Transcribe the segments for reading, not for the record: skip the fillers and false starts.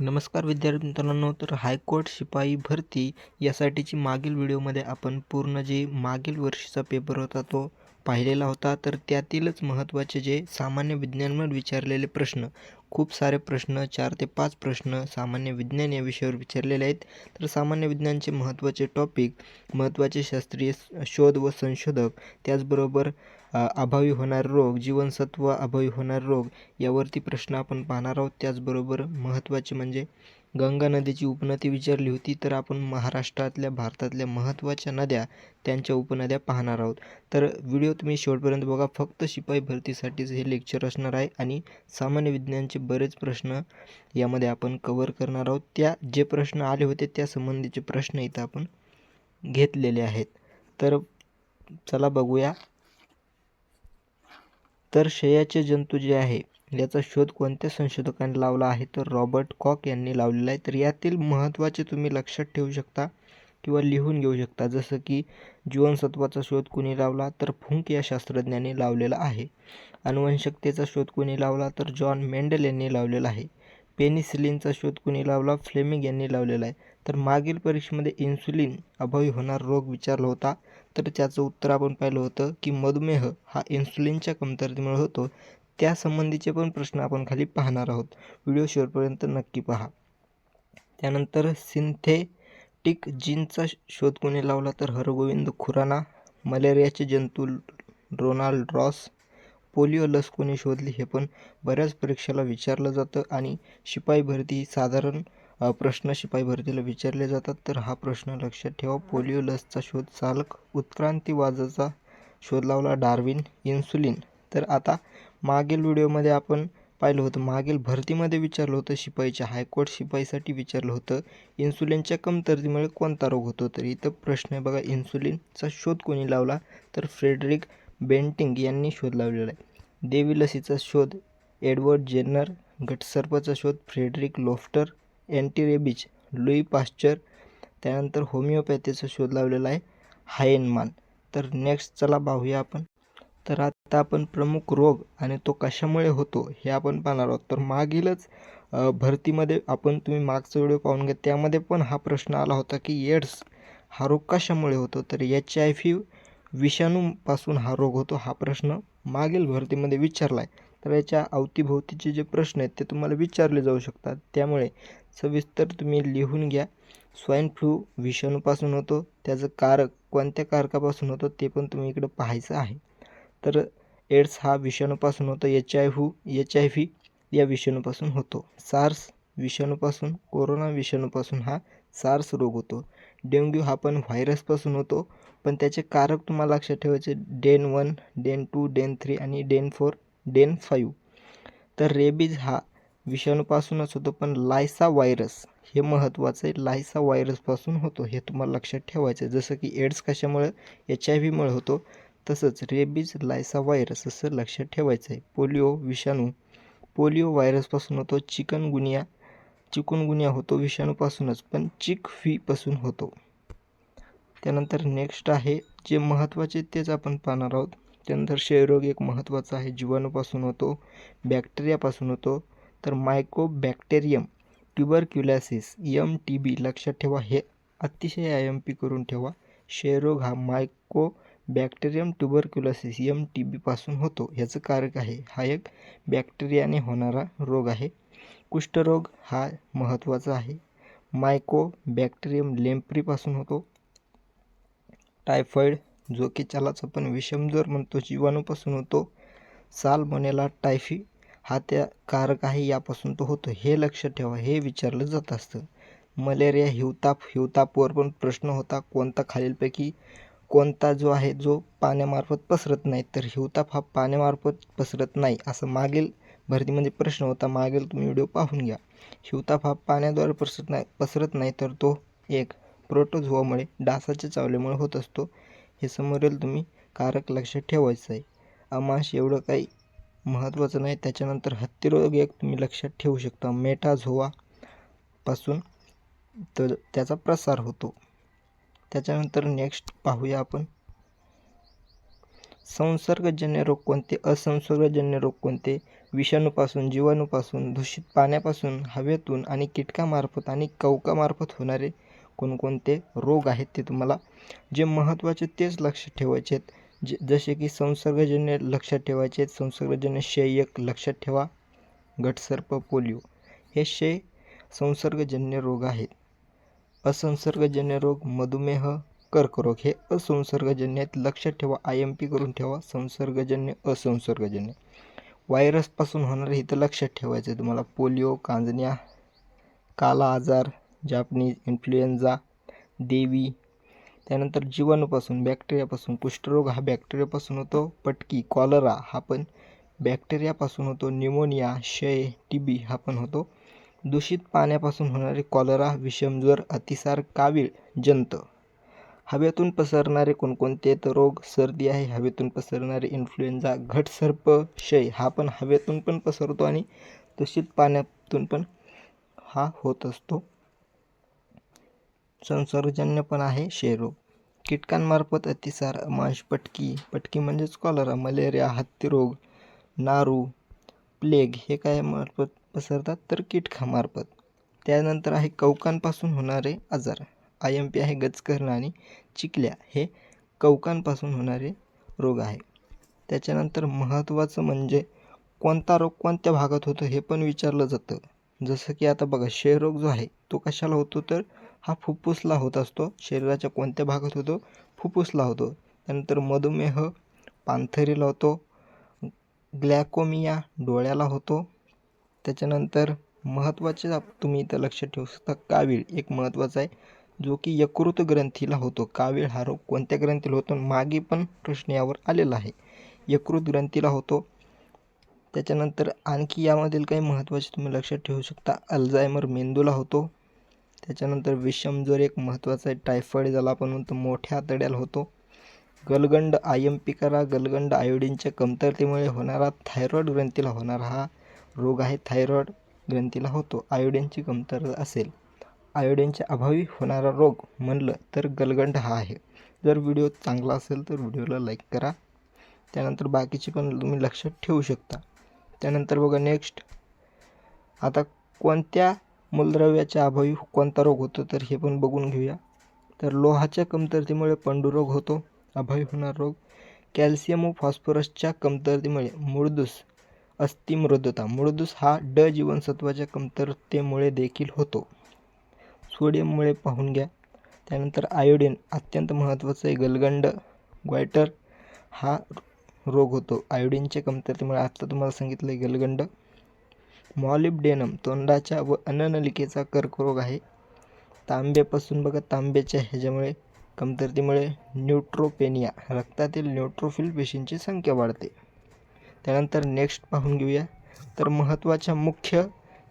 नमस्कार विद्यार्थी मित्रांनो. तर हायकोर्ट शिपाई भरती यासाठीची मागील व्हिडिओमध्ये आपण पूर्ण जे मागील वर्षीचा पेपर होता तो पाहिलेला होता. तर त्यातीलच महत्त्वाचे जे सामान्य विज्ञानवर विचारलेले प्रश्न, खूप सारे प्रश्न 4 ते 5 प्रश्न सामान्य विज्ञान या विषयावर विचारलेले आहेत. तर सामान्य विज्ञानचे महत्त्वाचे टॉपिक, महत्त्वाचे शास्त्रीय शोध व संशोधक, त्याचबरोबर अभावी होणारे रोग, जीवनसत्व अभावी होणारे रोग यावरती प्रश्न आपण पाहणार आहोत. त्याचबरोबर महत्त्वाचे म्हणजे गंगा नदीची उपनदी विचारली होती. तर आपण महाराष्ट्रातल्या, भारतातल्या महत्त्वाच्या नद्या, त्यांच्या उपनद्या पाहणार आहोत. तर व्हिडिओ तुम्ही शेवटपर्यंत बघा. फक्त शिपाई भरतीसाठीच हे लेक्चर असणार आहे आणि सामान्य विज्ञानचे बरेच प्रश्न यामध्ये आपण कव्हर करणार आहोत. जे प्रश्न आले होते त्या संबंधीचे प्रश्न इथं आपण घेतलेले आहेत. तर चला बघूया. तर क्षयाचे जंतू जे आहे याचा शोध कोणत्या संशोधकांनी लावला आहे? तर रॉबर्ट कॉक यांनी लावलेला आहे. तर यातील महत्त्वाचे तुम्ही लक्षात ठेवू शकता किंवा लिहून घेऊ शकता. जसं की जीवनसत्वाचा शोध कोणी लावला? तर फुंक या शास्त्रज्ञाने लावलेला आहे. अनुवंशिकतेचा शोध कोणी लावला? तर जॉन मेंडल यांनी लावलेला आहे. पेनिसिलिनचा शोध कोणी लावला? फ्लेमिंग यांनी लावलेला आहे. तर मागील परीक्षेमध्ये इन्सुलिन अभावी होणारा रोग विचारला होता. तर त्याचं उत्तर आपण पाहिलं होतं की मधुमेह हा इन्सुलिनच्या कमतरतेमुळे होतो. त्यासंबंधीचे पण प्रश्न आपण खाली पाहणार आहोत. व्हिडिओ शेवटपर्यंत नक्की पहा. त्यानंतर सिंथेटिक जीनचा शोध कोणी लावला? तर हरगोविंद खुराना. मलेरियाचे जंतू रोनाल्ड रॉस. पोलिओ लस कोणी शोधली? हे पण बऱ्याच परीक्षेला विचारलं जातं आणि शिपाई भरती साधारण प्रश्न शिपाई भरतीला विचारले जातात. तर हा प्रश्न लक्षात ठेवा. पोलिओ लसचा शोध चालक उत्क्रांतीवादाचा शोध लावला डार्विन. इन्सुलिन, तर आता मागील व्हिडिओमध्ये आपण पाहिलं होतं, मागील भरतीमध्ये विचारलं होतं, शिपाईच्या हायकोर्ट शिपाईसाठी विचारलं होतं, इन्सुलिनच्या कमतरतेमुळे कोणता रोग होतो? तर इथं प्रश्न आहे बघा, इन्सुलिनचा शोध कोणी लावला? तर फ्रेडरिक बेंटिंग यांनी शोध लावलेला आहे. देवी लसीचा शोध एडवर्ड जेन्नर. घटसर्पाचा शोध Frederick Loeffler. Antirabies Louis Pasteur. त्यानंतर होमिओपॅथीचा शोध लावलेला आहे हायनमान. तर नेक्स्ट चला पाहूया आपण. तर आता आपण प्रमुख रोग आणि तो कशामुळे होतो हे आपण पाहणार आहोत. तर मागीलच भरतीमध्ये तुम्ही मागचा व्हिडिओ पाहून घ्या, त्यामध्ये पण हा प्रश्न आला होता की एड्स हा रोग कशामुळे होतो? तर HIV विषाणूपासून हा रोग होतो. हा प्रश्न मागील भरतीमध्ये विचारला आहे. तर याच्या अवतीभोवतीचे जे प्रश्न आहेत ते तुम्हाला विचारले जाऊ शकतात. त्यामुळे सविस्तर तुम्ही लिहून घ्या. स्वाईन फ्लू विषाणूपासून होतो. त्याचं कारक कोणत्या कारकापासून होतं ते पण तुम्ही इकडं पाहायचं आहे. तर एड्स हा विषाणूपासून होतो. HIV या विषाणूपासून होतो. सार्स विषाणूपासून, कोरोना विषाणूपासून हा सार्स रोग होतो. डेंग्यू हा पण व्हायरसपासून होतो, पण त्याचे कारक तुम्हाला लक्षात ठेवायचे डेन 1, डेन 2, डेन 3 आणि डेन 4, डेन 5. तर रेबीज हा विषाणूपासूनच होतो, पण लायसा व्हायरस हे महत्त्वाचं आहे, लायसा व्हायरसपासून होतो, हे तुम्हाला लक्षात ठेवायचं आहे. जसं की एड्स कशामुळे? HIV होतो, तसंच रेबीज लायसा व्हायरस असं लक्षात ठेवायचं आहे. पोलिओ विषाणू, पोलिओ व्हायरसपासून होतो. चिकुनगुनिया होतो विषाणूपासूनच, पण चिकफीपासून होतो. त्यानंतर नेक्स्ट आहे जे महत्त्वाचे तेच आपण पाहणार आहोत. त्यानंतर क्षयरोग एक महत्त्वाचा आहे, जीवाणूपासून होतो, बॅक्टेरियापासून होतो. तर मायकोबॅक्टेरियम ट्युबरक्युलोसिस MTB लक्षात ठेवा, हे अतिशय IMP करून ठेवा. क्षयरोग हा मायकोबॅक्टेरियम ट्युबरक्युलोसिस MTB पासून होतो. ह्याचं कारक आहे, हा एक बॅक्टेरियाने होणारा रोग आहे. कुष्ठरोग हा महत्त्वाचा आहे, मायकोबॅक्टेरियम लेम्प्रीपासून होतो. टायफॉईड जो की त्यालाच आपण विषमज्वर म्हणतो, जीवाणूपासून होतो. साल्मोनेला टायफी हा त्या कारक आहे, यापासून तो होतो. हे लक्षात ठेवा, हे विचारलं जात असतं. मलेरिया, हिवतापवर पण प्रश्न होता, कोणता खालीलपैकी कोणता जो आहे जो पाण्यामार्फत पसरत नाही? तर हिवताप हा पाण्यामार्फत पसरत नाही असं मागील भरतीमध्ये प्रश्न होता. मागील तुम्ही व्हिडिओ पाहून घ्या. हिवताप हा पाण्याद्वारे पसरत नाही, तर तो एक प्रोटोझोआमुळे, डासाच्या चावल्यामुळे होत असतो. हे समोरील तुम्ही कारक लक्षात ठेवायचं आहे. आमाश एवढं काही महत्त्वाचं नाही. त्याच्यानंतर हत्तीरोग एक तुम्ही लक्षात ठेवू शकता, मेटाझोआ पासून तर त्याचा प्रसार होतो. त्याच्यानंतर नेक्स्ट पाहूया आपण संसर्गजन्य रोग कोणते, असंसर्गजन्य रोग कोणते, विषाणूपासून, जीवाणूपासून, दूषित पाण्यापासून, हवेतून आणि कीटकामार्फत आणि कवकामार्फत होणारे कोणकोणते रोग आहेत ते तुम्हाला जे महत्त्वाचे तेच लक्षात ठेवायचे आहेत. जसे की संसर्गजन्य लक्षात ठेवायचे आहेत. संसर्गजन्य क्षय एक लक्षात ठेवा, गटसर्प, पोलिओ हे संसर्गजन्य रोग आहेत. असंसर्गजन्य रोग मधुमेह, कर्करोग हे असंसर्गजन्य आहेत. लक्षात ठेवा, IMP करून ठेवा. संसर्गजन्य, असंसर्गजन्य. व्हायरसपासून होणारे इथं लक्षात ठेवायचं आहे तुम्हाला, पोलिओ, कांजण्या, काला आजार, जापनीज इन्फ्लुएन्झा, देवी. त्यानंतर जीवाणूपासून, बॅक्टेरियापासून, कुष्ठरोग हा बॅक्टेरियापासून होतो, पटकी, कॉलरा हा पण बॅक्टेरियापासून होतो, न्यूमोनिया, क्षय, TB हा पण होतो, दूषित पाण्यापासून होणारे कॉलरा, विषमज्वर, अतिसार, कावीळ, जंत. हवेतून पसरणारे कोणकोणते तर रोग, सर्दी आहे, हवेतून पसरणारे इन्फ्लुएन्झा, घटसर्प, क्षय हा पण हवेतून पण पसरतो आणि दूषित पाण्यातून पण हा होत असतो. संसर्गजन्य पण आहे क्षयरोग. कीटकांमार्फत अतिसार, मांस, पटकी म्हणजेच कॉलरा, मलेरिया, हत्तीरोग, नारू, प्लेग हे काय मार्फत पसरतात तर कीटकामार्फत. त्यानंतर आहे कवकांपासून होणारे आजार, IMP आहे, गजकर्ण आणि चिकल्या हे कवकांपासून होणारे रोग आहे. त्याच्यानंतर महत्त्वाचं म्हणजे कोणता रोग कोणत्या भागात होतो हे पण विचारलं जातं. जसं की आता बघा, क्षयरोग जो आहे तो कशाला होतो तर हा फुफ्फुसला होत असतो. शरीराच्या कोणत्या भागात होतो, फुफ्फुसला होतो. त्यानंतर मधुमेह पांथरीला होतो, ग्लॅकोमिया डोळ्याला होतो. त्याच्यानंतर महत्त्वाचे तुम्ही इथं लक्षात ठेवू शकता, कावीळ एक महत्त्वाचा आहे जो की यकृत ग्रंथीला होतो. कावीळ हा रोग कोणत्या ग्रंथीला होतो, मागे पण प्रश्न यावर आलेला आहे, यकृत ग्रंथीला होतो. त्याच्यानंतर आणखी यामधील काही महत्त्वाचे तुम्ही लक्षात ठेवू शकता, अल्झायमर मेंदूला होतो. त्याच्यानंतर विषमज्वर एक महत्त्वाचा आहे, टायफॉईड ज्याला आपण म्हणतो मोठ्या आतड्याला होतो. गलगंड IMP करा, गलगंड आयोडीनच्या कमतरतेमुळे होणारा, थायरॉईड ग्रंथीला होणारा हा रोग आहे, थायरॉईड ग्रंथीला होतो. आयोडीनची कमतरता असेल, आयोडीनच्या अभावी होणारा रोग म्हणलं तर गलगंड हा आहे. जर व्हिडिओ चांगला असेल तर व्हिडिओला लाईक करा. त्यानंतर बाकीचे पण तुम्ही लक्षात ठेवू शकता. त्यानंतर बघा नेक्स्ट, आता कोणत्या मूलद्रव्याच्या अभावी कोणता रोग होतो तर हे पण बघून घेऊया. तर लोहाच्या कमतरतेमुळे पंडुरोग होतो, अभावी होणार रोग. कॅल्शियम व फॉस्फरसच्या कमतरतेमुळे मूळदूस, अस्थिमृदुता, मूळदूस हा ड जीवनसत्वाच्या कमतरतेमुळे देखील होतो. सोडियममुळे पाहून घ्या. त्यानंतर आयोडीन अत्यंत महत्त्वाचं आहे, गलगंड, ग्वायटर हा रोग होतो आयोडीनच्या कमतरतेमुळे. आता तुम्हाला सांगितलं आहे गलगंड. मॉलिब्डेनम तोंडाच्या व अन्ननलिकेचा कर्करोग आहे. तांब्यापासून बघा, तांब्याच्या ह्याच्यामुळे कमतरतेमुळे न्यूट्रोपेनिया, रक्तातील न्यूट्रोफिल पेशींची संख्या वाढते. त्यानंतर नेक्स्ट पाहून घेऊया. तर महत्त्वाच्या मुख्य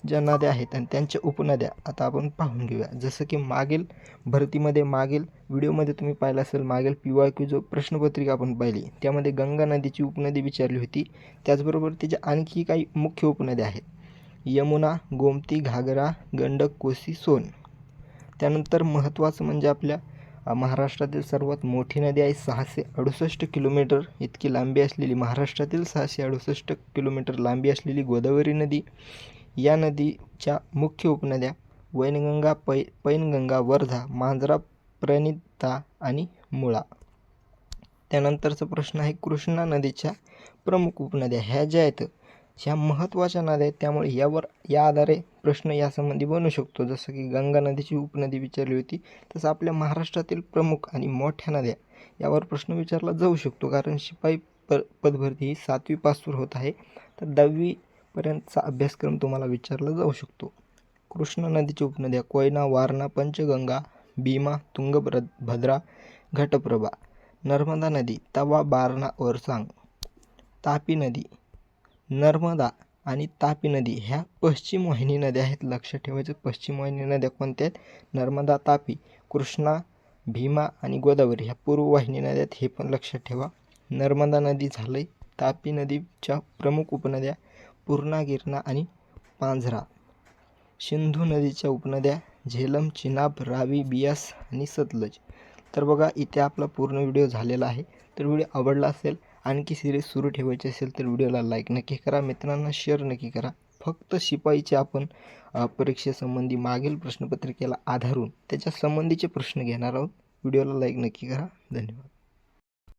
ज्या नद्या आहेत आणि त्यांच्या उपनद्या आता आपण पाहून घेऊया. जसं की मागील भरतीमध्ये, मागील व्हिडिओमध्ये तुम्ही पाहिलं असेल, मागील PYQ जो प्रश्नपत्रिका आपण पाहिली त्यामध्ये गंगा नदीची उपनदी विचारली होती. त्याचबरोबर त्याच्या आणखी काही मुख्य उपनद्या आहेत, यमुना, गोमती, घागरा, गंडक, कोसी, सोन. त्यानंतर महत्त्वाचं म्हणजे आपल्या महाराष्ट्रातील सर्वात मोठी नदी आहे, 668 किलोमीटर इतकी लांबी असलेली, महाराष्ट्रातील 668 किलोमीटर लांबी असलेली गोदावरी नदी. या नदीच्या मुख्य उपनद्या वैनगंगा, पैनगंगा, वर्धा, मांजरा, प्रणिता आणि मुळा. त्यानंतरचा प्रश्न आहे, कृष्णा नदीच्या प्रमुख उपनद्या. ह्या ज्या आहेत ह्या महत्त्वाच्या नद्या आहेत, त्यामुळे या आधारे प्रश्न यासंबंधी बनू शकतो. जसं की गंगा नदीची उपनदी विचारली होती, तसं आपल्या महाराष्ट्रातील प्रमुख आणि मोठ्या नद्या यावर प्रश्न विचारला जाऊ शकतो. कारण शिपाई पदभरती ही 7वी पासून होत आहे, तर 10वी पर्यंतचा अभ्यासक्रम तुम्हाला विचारला जाऊ शकतो. कृष्णा नदीची उपनद्या कोयना, वारणा, पंचगंगा, भीमा, तुंगभद्रा, घटप्रभा. नर्मदा नदी तवा, बारणा, ओरसांग. तापी नदी, नर्मदा आणि तापी नदी ह्या पश्चिम वाहिनी नद्या आहेत. लक्षात ठेवायचं, पश्चिम वाहिनी नद्या कोणत्या आहेत, नर्मदा, तापी. कृष्णा, भीमा आणि गोदावरी ह्या पूर्व वाहिनी नद्या आहेत, हे पण लक्षात ठेवा. नर्मदा नदी झालंय. तापी नदीच्या प्रमुख उपनद्या पूर्णा, गिरणा आणि पांझरा. सिंधू नदीच्या उपनद्या झेलम, चिनाब, रावी, बियास आणि सतलज. तर बघा, इथे आपला पूर्ण व्हिडिओ झालेला आहे. तर व्हिडिओ आवडला असेल आणखी सिरीज सुरू ठेवायची असेल तर व्हिडिओला लाईक नक्की करा, मित्रांना शेअर नक्की करा. फक्त शिपाईचे आपण परीक्षेसंबंधी मागील प्रश्नपत्रिकेला आधारून त्याच्या संबंधीचे प्रश्न घेणार आहोत. व्हिडिओला लाईक नक्की करा. धन्यवाद.